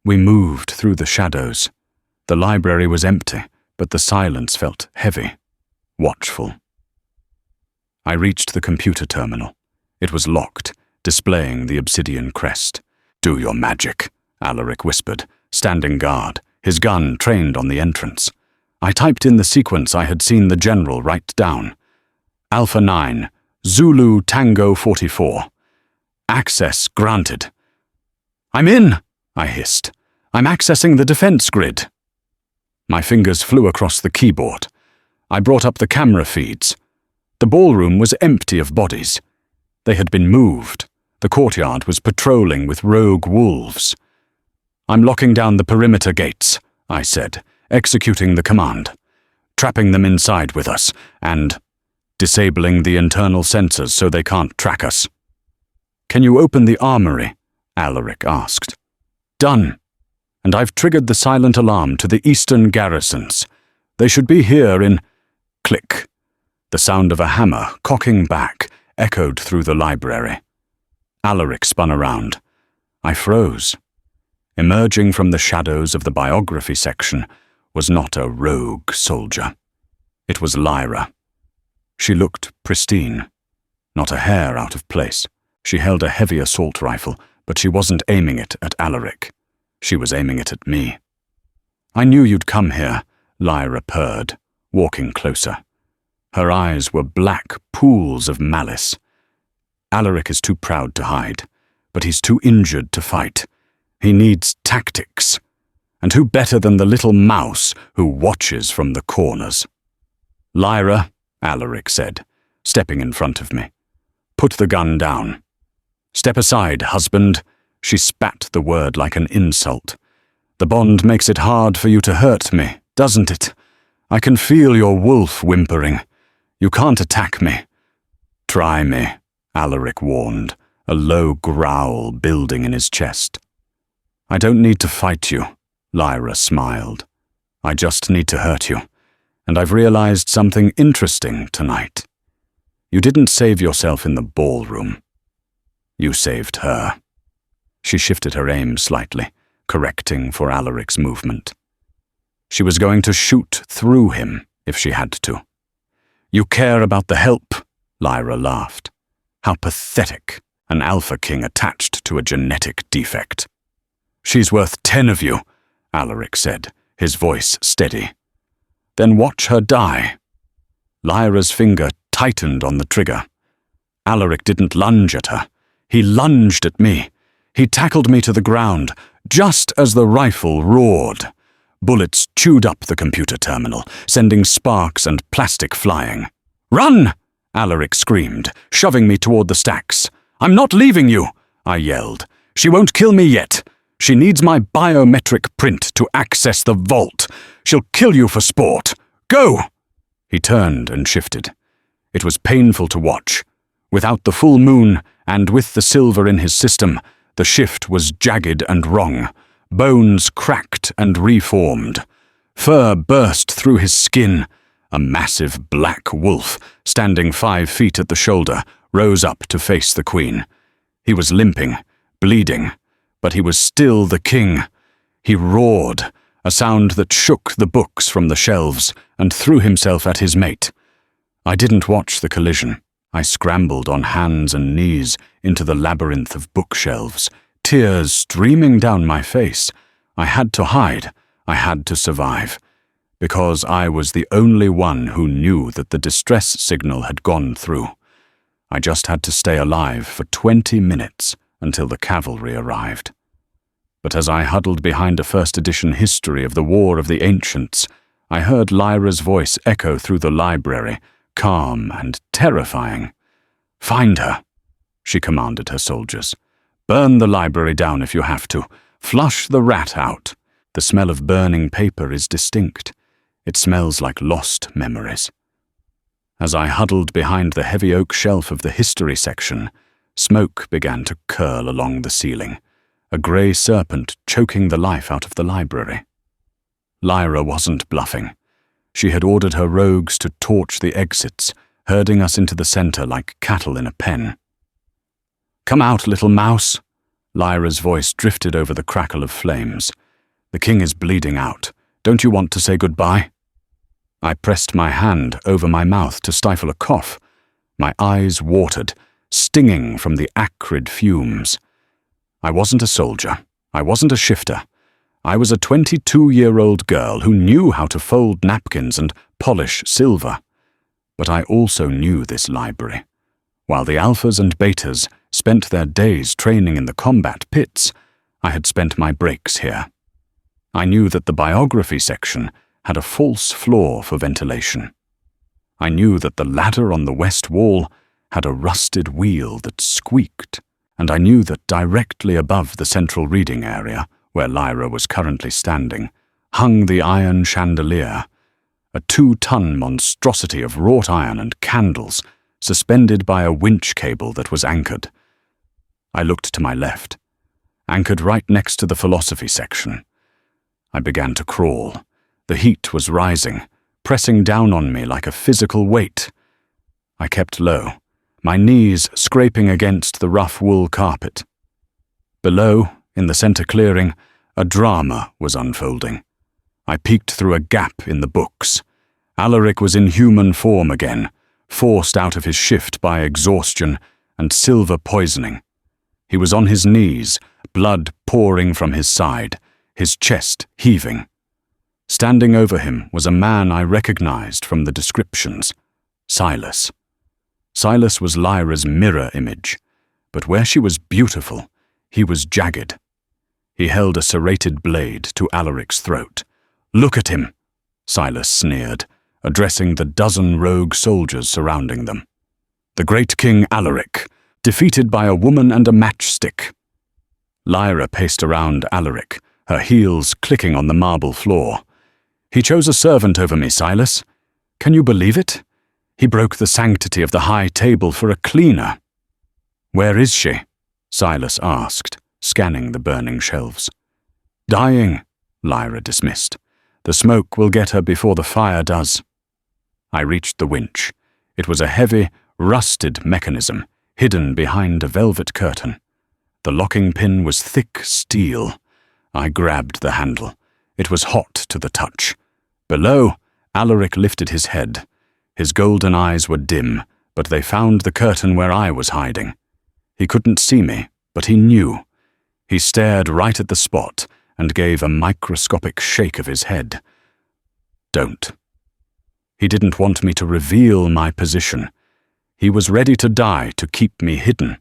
We moved through the shadows. The library was empty, but the silence felt heavy, watchful. I reached the computer terminal. It was locked, displaying the obsidian crest. "Do your magic," Alaric whispered, standing guard, his gun trained on the entrance. I typed in the sequence I had seen the general write down. Alpha 9, Zulu Tango 44. Access granted. "I'm in," I hissed. "I'm accessing the defense grid." My fingers flew across the keyboard. I brought up the camera feeds. The ballroom was empty of bodies. They had been moved. The courtyard was patrolling with rogue wolves. "I'm locking down the perimeter gates," I said, executing the command. "Trapping them inside with us, and disabling the internal sensors so they can't track us." "Can you open the armory?" Alaric asked. "Done. And I've triggered the silent alarm to the eastern garrisons. They should be here in—" Click. The sound of a hammer, cocking back, echoed through the library. Alaric spun around. I froze. Emerging from the shadows of the biography section was not a rogue soldier. It was Lyra. She looked pristine, not a hair out of place. She held a heavy assault rifle, but she wasn't aiming it at Alaric. She was aiming it at me. "I knew you'd come here," Lyra purred, walking closer. Her eyes were black pools of malice. "Alaric is too proud to hide, but he's too injured to fight. He needs tactics. And who better than the little mouse who watches from the corners?" "Lyra," Alaric said, stepping in front of me. "Put the gun down." "Step aside, husband." She spat the word like an insult. "The bond makes it hard for you to hurt me, doesn't it? I can feel your wolf whimpering. You can't attack me." "Try me," Alaric warned, a low growl building in his chest. "I don't need to fight you," Lyra smiled. "I just need to hurt you. And I've realized something interesting tonight. You didn't save yourself in the ballroom. You saved her." She shifted her aim slightly, correcting for Alaric's movement. She was going to shoot through him if she had to. "You care about the help," Lyra laughed. "How pathetic, an Alpha King attached to a genetic defect." "She's worth 10 of you," Alaric said, his voice steady. "Then watch her die." Lyra's finger tightened on the trigger. Alaric didn't lunge at her. He lunged at me. He tackled me to the ground, just as the rifle roared. Bullets chewed up the computer terminal, sending sparks and plastic flying. "Run!" Alaric screamed, shoving me toward the stacks. "I'm not leaving you!" I yelled. "She won't kill me yet. She needs my biometric print to access the vault. She'll kill you for sport. Go!" He turned and shifted. It was painful to watch. Without the full moon, and with the silver in his system, the shift was jagged and wrong. Bones cracked and reformed. Fur burst through his skin. A massive black wolf, standing 5 feet at the shoulder, rose up to face the queen. He was limping, bleeding, But he was still the king. He roared, a sound that shook the books from the shelves, and threw himself at his mate. I didn't watch the collision. I scrambled on hands and knees into the labyrinth of bookshelves, tears streaming down my face. I had to hide. I had to survive. Because I was the only one who knew that the distress signal had gone through. I just had to stay alive for 20 minutes until the cavalry arrived. But as I huddled behind a first edition history of the War of the Ancients, I heard Lyra's voice echo through the library, calm and terrifying. "Find her," she commanded her soldiers. "Burn the library down if you have to. Flush the rat out. The smell of burning paper is distinct. It smells like lost memories." As I huddled behind the heavy oak shelf of the history section, smoke began to curl along the ceiling, a grey serpent choking the life out of the library. Lyra wasn't bluffing. She had ordered her rogues to torch the exits, herding us into the centre like cattle in a pen. "Come out, little mouse." Lyra's voice drifted over the crackle of flames. "The king is bleeding out. Don't you want to say goodbye?" I pressed my hand over my mouth to stifle a cough. My eyes watered, stinging from the acrid fumes. I wasn't a soldier. I wasn't a shifter. I was a 22-year-old girl who knew how to fold napkins and polish silver. But I also knew this library. While the alphas and betas spent their days training in the combat pits, I had spent my breaks here. I knew that the biography section had a false floor for ventilation. I knew that the ladder on the west wall had a rusted wheel that squeaked, and I knew that directly above the central reading area, where Lyra was currently standing, hung the iron chandelier, a 2-ton monstrosity of wrought iron and candles, suspended by a winch cable that was anchored. I looked to my left, anchored right next to the philosophy section. I began to crawl. The heat was rising, pressing down on me like a physical weight. I kept low, my knees scraping against the rough wool carpet. Below, in the center clearing, a drama was unfolding. I peeked through a gap in the books. Alaric was in human form again, forced out of his shift by exhaustion and silver poisoning. He was on his knees, blood pouring from his side, his chest heaving. Standing over him was a man I recognized from the descriptions, Silas. Silas was Lyra's mirror image, but where she was beautiful, he was jagged. He held a serrated blade to Alaric's throat. "Look at him," Silas sneered, addressing the dozen rogue soldiers surrounding them. "The great King Alaric, defeated by a woman and a matchstick." Lyra paced around Alaric, her heels clicking on the marble floor. "He chose a servant over me, Silas. Can you believe it? He broke the sanctity of the high table for a cleaner." "Where is she?" Silas asked, scanning the burning shelves. "Dying," Lyra dismissed. "The smoke will get her before the fire does." I reached the winch. It was a heavy, rusted mechanism, hidden behind a velvet curtain. The locking pin was thick steel. I grabbed the handle. It was hot to the touch. Below, Alaric lifted his head. His golden eyes were dim, but they found the curtain where I was hiding. He couldn't see me, but he knew. He stared right at the spot and gave a microscopic shake of his head. "Don't." He didn't want me to reveal my position. He was ready to die to keep me hidden.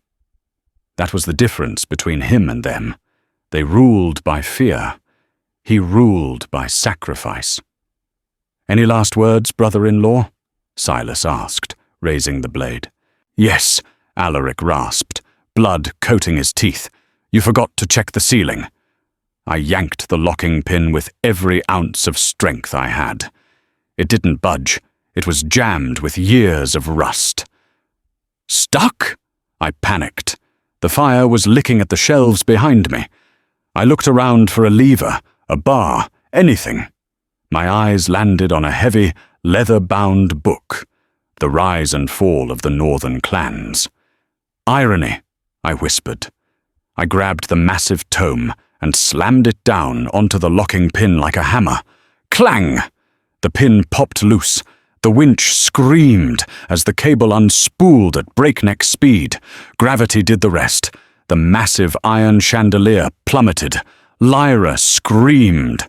That was the difference between him and them. They ruled by fear. He ruled by sacrifice. "Any last words, brother-in-law?" Silas asked, raising the blade. "Yes," Alaric rasped, blood coating his teeth. "You forgot to check the ceiling." I yanked the locking pin with every ounce of strength I had. It didn't budge. It was jammed with years of rust. "Stuck?" I panicked. The fire was licking at the shelves behind me. I looked around for a lever, a bar, anything. My eyes landed on a heavy, leather-bound book, The Rise and Fall of the Northern Clans. "Irony," I whispered. I grabbed the massive tome and slammed it down onto the locking pin like a hammer. Clang! The pin popped loose. The winch screamed as the cable unspooled at breakneck speed. Gravity did the rest. The massive iron chandelier plummeted. Lyra screamed.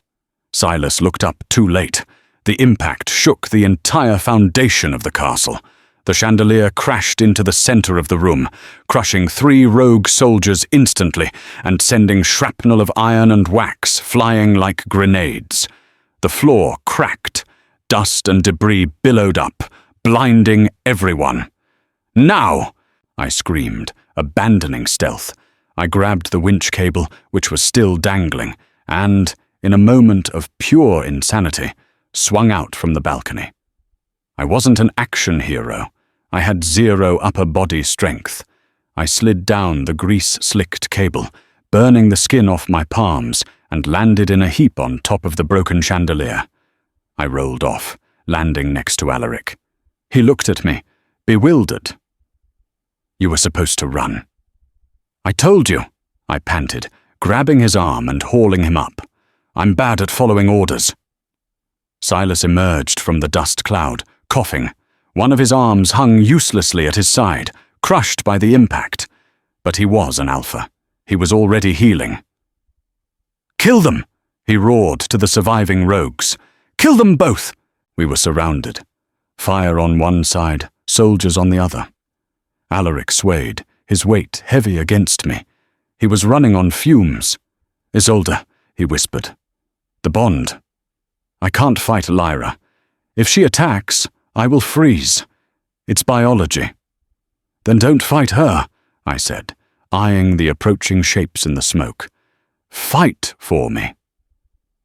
Silas looked up too late. The impact shook the entire foundation of the castle. The chandelier crashed into the center of the room, crushing 3 rogue soldiers instantly and sending shrapnel of iron and wax flying like grenades. The floor cracked. Dust and debris billowed up, blinding everyone. "Now!" I screamed, abandoning stealth. I grabbed the winch cable, which was still dangling, and, in a moment of pure insanity, swung out from the balcony. I wasn't an action hero. I had 0 upper body strength. I slid down the grease-slicked cable, burning the skin off my palms, and landed in a heap on top of the broken chandelier. I rolled off, landing next to Alaric. He looked at me, bewildered. "You were supposed to run." "I told you," I panted, grabbing his arm and hauling him up. "I'm bad at following orders." Silas emerged from the dust cloud, coughing. One of his arms hung uselessly at his side, crushed by the impact. But he was an alpha. He was already healing. "Kill them!" he roared to the surviving rogues. "Kill them both!" We were surrounded. Fire on one side, soldiers on the other. Alaric swayed, his weight heavy against me. He was running on fumes. "Isolde," he whispered. "The bond. I can't fight Lyra. If she attacks, I will freeze. It's biology." "Then don't fight her," I said, eyeing the approaching shapes in the smoke. "Fight for me."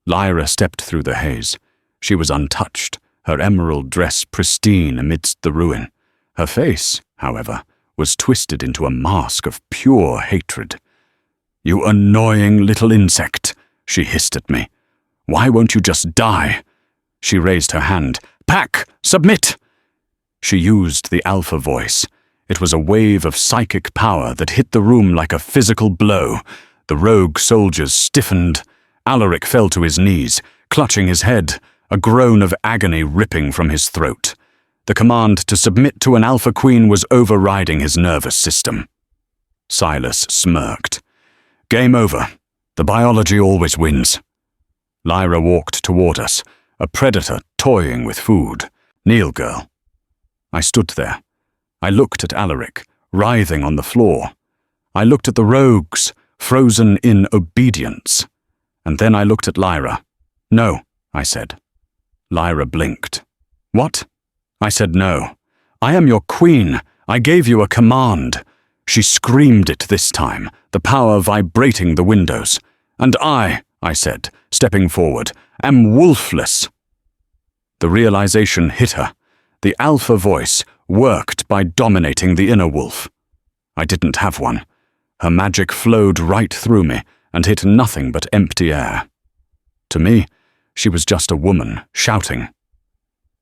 Lyra stepped through the haze. She was untouched, her emerald dress pristine amidst the ruin. Her face, however, was twisted into a mask of pure hatred. "You annoying little insect," she hissed at me. "Why won't you just die?" She raised her hand. "Pack! Submit!" She used the alpha voice. It was a wave of psychic power that hit the room like a physical blow. The rogue soldiers stiffened. Alaric fell to his knees, clutching his head, a groan of agony ripping from his throat. The command to submit to an alpha queen was overriding his nervous system. Silas smirked. "Game over. The biology always wins." Lyra walked toward us, a predator toying with food. "Kneel, girl." I stood there. I looked at Alaric, writhing on the floor. I looked at the rogues, frozen in obedience. And then I looked at Lyra. "No," I said. Lyra blinked. "What?" I said no. "I am your queen. I gave you a command." She screamed it this time, the power vibrating the windows. "And I said, stepping forward, am wolfless." The realization hit her. The alpha voice worked by dominating the inner wolf. I didn't have one. Her magic flowed right through me and hit nothing but empty air. To me, she was just a woman shouting.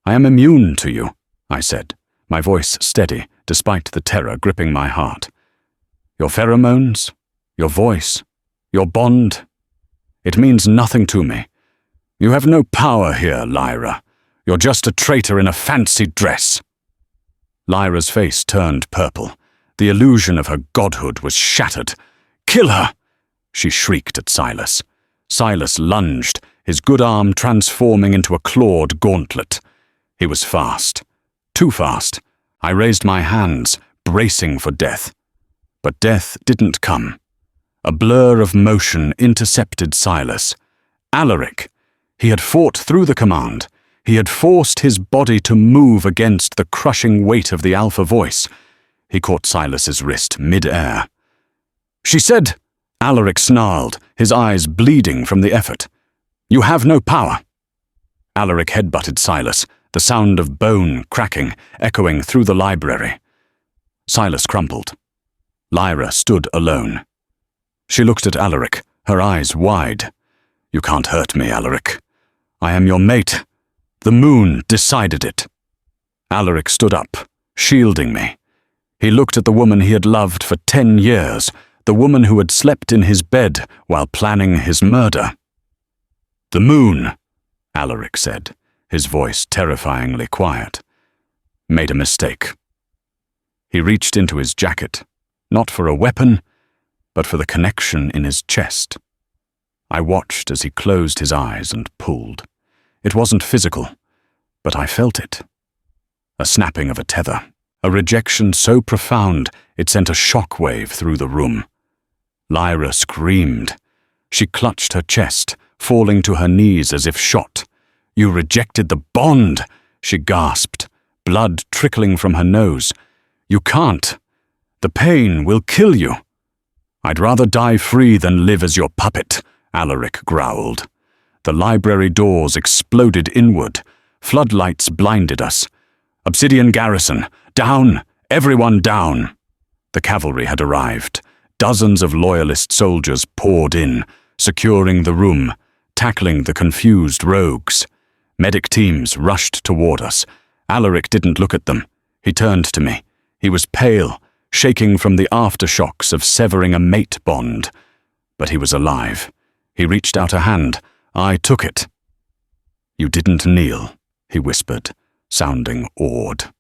"I am immune to you," I said, my voice steady despite the terror gripping my heart. "Your pheromones, your voice, your bond, it means nothing to me. You have no power here, Lyra. You're just a traitor in a fancy dress." Lyra's face turned purple. The illusion of her godhood was shattered. "Kill her!" she shrieked at Silas. Silas lunged, his good arm transforming into a clawed gauntlet. He was fast. Too fast. I raised my hands, bracing for death. But death didn't come. A blur of motion intercepted Silas. Alaric. He had fought through the command. He had forced his body to move against the crushing weight of the alpha voice. He caught Silas's wrist mid-air. "She said," Alaric snarled, his eyes bleeding from the effort. "You have no power." Alaric headbutted Silas, the sound of bone cracking, echoing through the library. Silas crumpled. Lyra stood alone. She looked at Alaric, her eyes wide. "You can't hurt me, Alaric. I am your mate. The moon decided it." Alaric stood up, shielding me. He looked at the woman he had loved for 10 years, The woman who had slept in his bed while planning his murder. "The moon," Alaric said, his voice terrifyingly quiet. "Made a mistake." He reached into his jacket, not for a weapon, but for the connection in his chest. I watched as he closed his eyes and pulled. It wasn't physical, but I felt it. A snapping of a tether, a rejection so profound it sent a shockwave through the room. Lyra screamed. She clutched her chest, falling to her knees as if shot. "You rejected the bond," she gasped, blood trickling from her nose. "You can't. The pain will kill you." "I'd rather die free than live as your puppet," Alaric growled. The library doors exploded inward. Floodlights blinded us. "Obsidian garrison, down! Everyone down!" The cavalry had arrived. Dozens of loyalist soldiers poured in, securing the room, tackling the confused rogues. Medic teams rushed toward us. Alaric didn't look at them. He turned to me. He was pale, shaking from the aftershocks of severing a mate bond. But he was alive. He reached out a hand. I took it. "You didn't kneel," he whispered, sounding awed.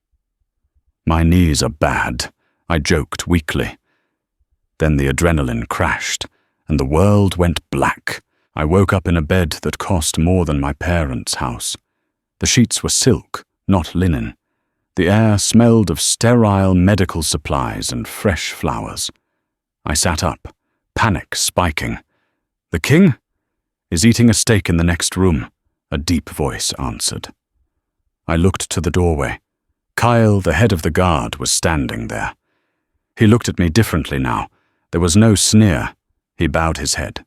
"My knees are bad," I joked weakly. Then the adrenaline crashed, and the world went black. I woke up in a bed that cost more than my parents' house. The sheets were silk, not linen. The air smelled of sterile medical supplies and fresh flowers. I sat up, panic spiking. "The king is eating a steak in the next room," a deep voice answered. I looked to the doorway. Kyle, the head of the guard, was standing there. He looked at me differently now. There was no sneer. He bowed his head.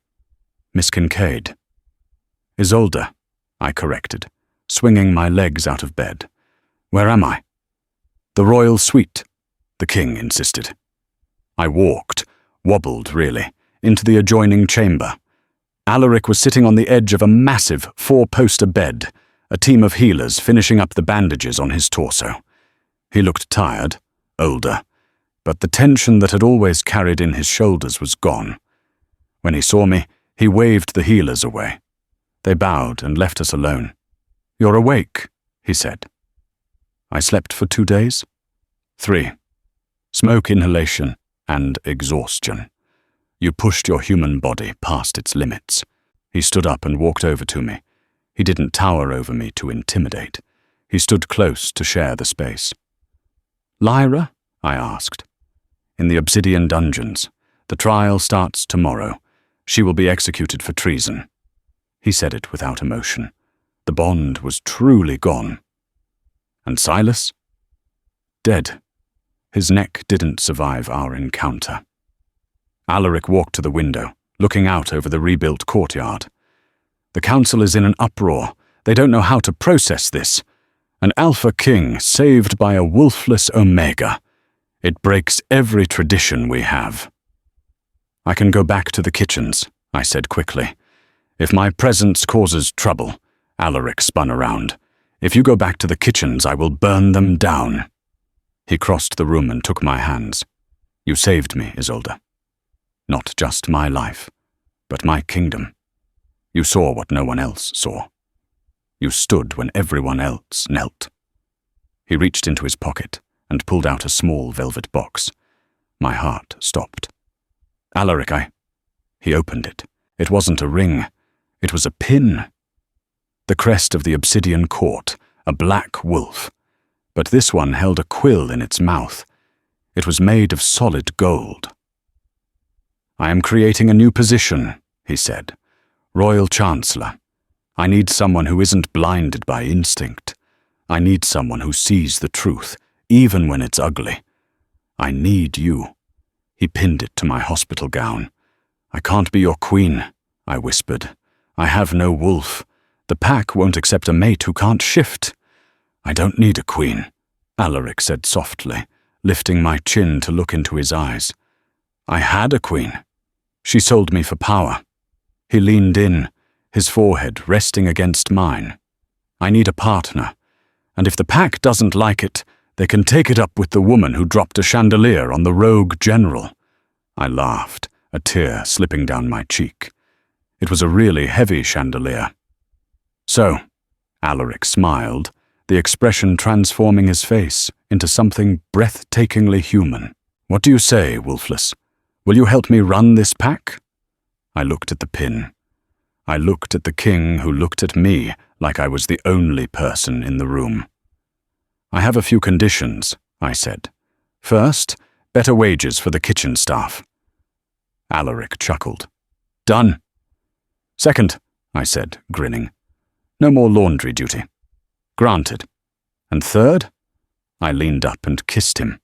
"Miss Kincaid." "Isolde," I corrected, swinging my legs out of bed. "Where am I?" "The royal suite," the king insisted. I walked, wobbled really, into the adjoining chamber. Alaric was sitting on the edge of a massive 4-poster bed, a team of healers finishing up the bandages on his torso. He looked tired, older, but the tension that had always carried in his shoulders was gone. When he saw me, he waved the healers away. They bowed and left us alone. "You're awake," he said. "I slept for 2 days?" 3. Smoke inhalation and exhaustion. You pushed your human body past its limits. He stood up and walked over to me. He didn't tower over me to intimidate. He stood close to share the space. "Lyra?" I asked. "In the Obsidian dungeons. The trial starts tomorrow. She will be executed for treason." He said it without emotion. The bond was truly gone. "And Silas?" "Dead. His neck didn't survive our encounter." Alaric walked to the window, looking out over the rebuilt courtyard. "The council is in an uproar. They don't know how to process this. An Alpha King saved by a Wolfless Omega. It breaks every tradition we have." "I can go back to the kitchens," I said quickly. "If my presence causes trouble," Alaric spun around. "If you go back to the kitchens, I will burn them down." He crossed the room and took my hands. "You saved me, Isolde. Not just my life, but my kingdom. You saw what no one else saw. You stood when everyone else knelt." He reached into his pocket and pulled out a small velvet box. My heart stopped. "Alaric, He opened it. It wasn't a ring. It was a pin. The crest of the Obsidian Court, a black wolf. But this one held a quill in its mouth. It was made of solid gold. "I am creating a new position," he said. "Royal Chancellor. I need someone who isn't blinded by instinct. I need someone who sees the truth, even when it's ugly. I need you." He pinned it to my hospital gown. "I can't be your queen," I whispered. "I have no wolf. The pack won't accept a mate who can't shift." "I don't need a queen," Alaric said softly, lifting my chin to look into his eyes. "I had a queen. She sold me for power." He leaned in, his forehead resting against mine. "I need a partner, and if the pack doesn't like it, they can take it up with the woman who dropped a chandelier on the rogue general." I laughed. a tear slipping down my cheek. It was a really heavy chandelier. So, Alaric smiled, the expression transforming his face into something breathtakingly human. What do you say, Wolfless? Will you help me run this pack? I looked at the pin. I looked at the king who looked at me like I was the only person in the room. I have a few conditions, I said. First, better wages for the kitchen staff. Alaric chuckled. Done. Second, I said, grinning. No more laundry duty. Granted. And third? I leaned up and kissed him.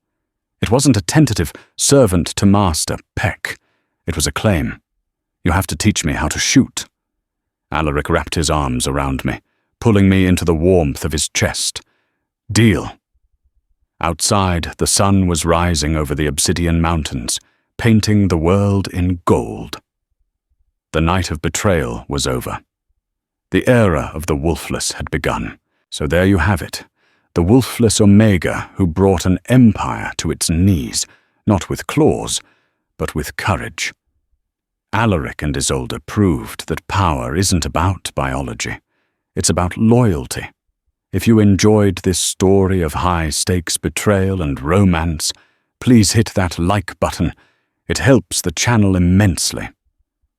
It wasn't a tentative servant-to-master peck. It was a claim. You have to teach me how to shoot. Alaric wrapped his arms around me, pulling me into the warmth of his chest. Deal. Outside, the sun was rising over the obsidian mountains, painting the world in gold. The night of betrayal was over. The era of the Wolfless had begun. So there you have it, the Wolfless Omega who brought an empire to its knees, not with claws, but with courage. Alaric and Isolde proved that power isn't about biology. It's about loyalty. If you enjoyed this story of high-stakes betrayal and romance, please hit that like button. It helps the channel immensely.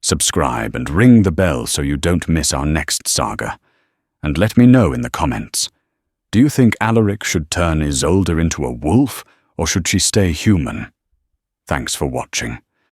Subscribe and ring the bell so you don't miss our next saga. And let me know in the comments. Do you think Alaric should turn Isolde into a wolf, or should she stay human? Thanks for watching.